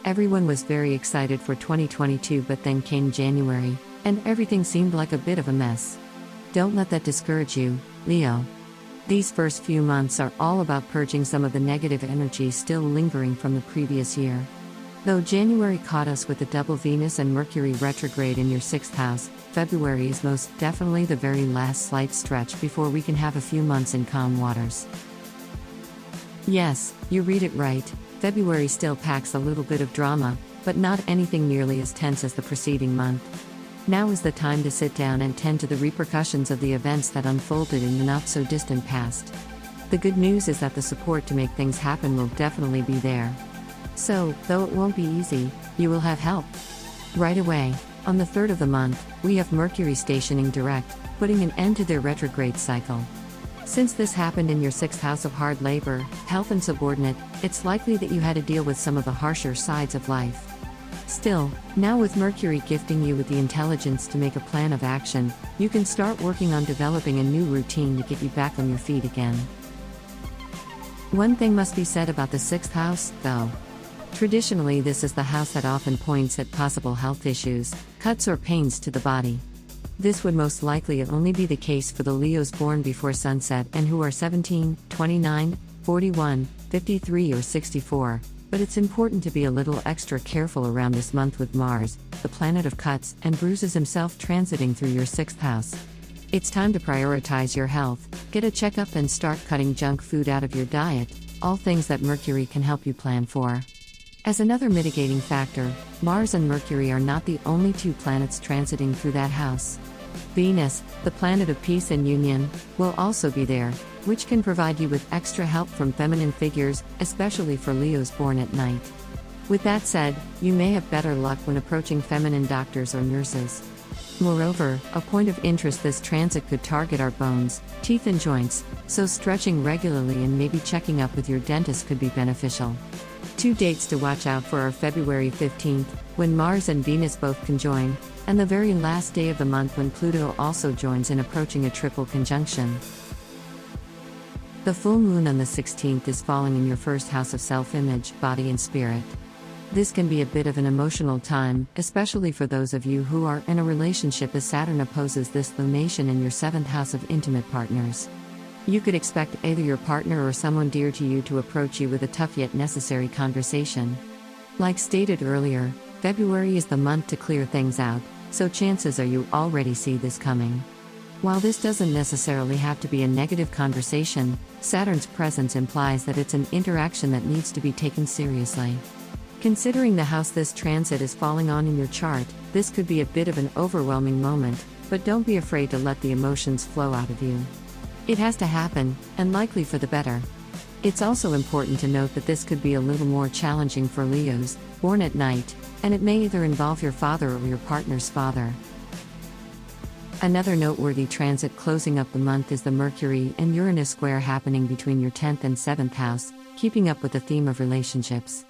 Everyone was very excited for 2022, but then came January, and everything seemed like a bit of a mess. Don't let that discourage you, Leo. These first few months are all about purging some of the negative energy still lingering from the previous year. Though January caught us with the double Venus and Mercury retrograde in your 6th house, February is most definitely the very last slight stretch before we can have a few months in calm waters. Yes, you read it right, February still packs a little bit of drama, but not anything nearly as tense as the preceding month. Now is the time to sit down and tend to the repercussions of the events that unfolded in the not-so-distant past. The good news is that the support to make things happen will definitely be there. So, though it won't be easy, you will have help. Right away, on the 3rd of the month, we have Mercury stationing direct, putting an end to their retrograde cycle. Since this happened in your 6th house of hard labor, health and subordinate, it's likely that you had to deal with some of the harsher sides of life. Still, now with Mercury gifting you with the intelligence to make a plan of action, you can start working on developing a new routine to get you back on your feet again. One thing must be said about the 6th house, though. Traditionally, this is the house that often points at possible health issues, cuts or pains to the body. This would most likely only be the case for the Leos born before sunset and who are 17, 29, 41, 53 or 64, but it's important to be a little extra careful around this month with Mars, the planet of cuts and bruises himself transiting through your 6th house. It's time to prioritize your health, get a checkup and start cutting junk food out of your diet, all things that Mercury can help you plan for. As another mitigating factor, Mars and Mercury are not the only two planets transiting through that house. Venus, the planet of peace and union, will also be there, which can provide you with extra help from feminine figures, especially for Leos born at night. With that said, you may have better luck when approaching feminine doctors or nurses. Moreover, a point of interest this transit could target our bones, teeth and joints, so stretching regularly and maybe checking up with your dentist could be beneficial. 2 dates to watch out for are February 15th, when Mars and Venus both conjoin, and the very last day of the month when Pluto also joins in approaching a triple conjunction. The full moon on the 16th is falling in your 1st house of self-image, body and spirit. This can be a bit of an emotional time, especially for those of you who are in a relationship, as Saturn opposes this lunation in your 7th house of intimate partners. You could expect either your partner or someone dear to you to approach you with a tough yet necessary conversation. Like stated earlier, February is the month to clear things out, so chances are you already see this coming. While this doesn't necessarily have to be a negative conversation, Saturn's presence implies that it's an interaction that needs to be taken seriously. Considering the house this transit is falling on in your chart, this could be a bit of an overwhelming moment, but don't be afraid to let the emotions flow out of you. It has to happen, and likely for the better. It's also important to note that this could be a little more challenging for Leos, born at night, and it may either involve your father or your partner's father. Another noteworthy transit closing up the month is the Mercury and Uranus square happening between your 10th and 7th house, keeping up with the theme of relationships.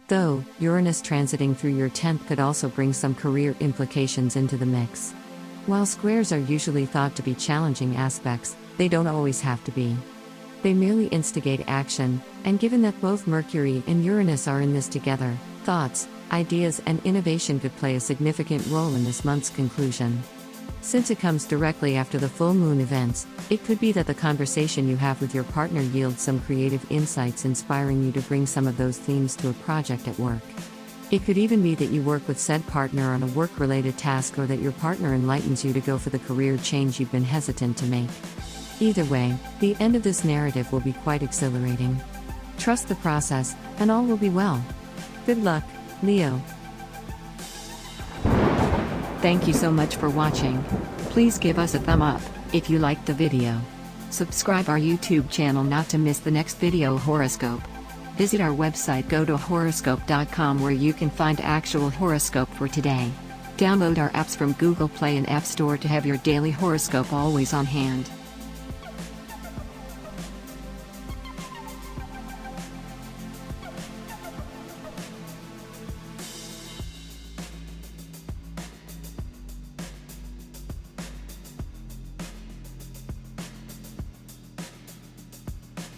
Though, Uranus transiting through your 10th could also bring some career implications into the mix. While squares are usually thought to be challenging aspects, they don't always have to be. They merely instigate action, and given that both Mercury and Uranus are in this together, thoughts, ideas and innovation could play a significant role in this month's conclusion. Since it comes directly after the full moon events, it could be that the conversation you have with your partner yields some creative insights inspiring you to bring some of those themes to a project at work. It could even be that you work with said partner on a work-related task, or that your partner enlightens you to go for the career change you've been hesitant to make. Either way, the end of this narrative will be quite exhilarating. Trust the process, and all will be well. Good luck, Leo. Thank you so much for watching. Please give us a thumb up if you liked the video. Subscribe our YouTube channel not to miss the next video horoscope. Visit our website GoToHoroscope.com, where you can find actual horoscope for today. Download our apps from Google Play and App Store to have your daily horoscope always on hand.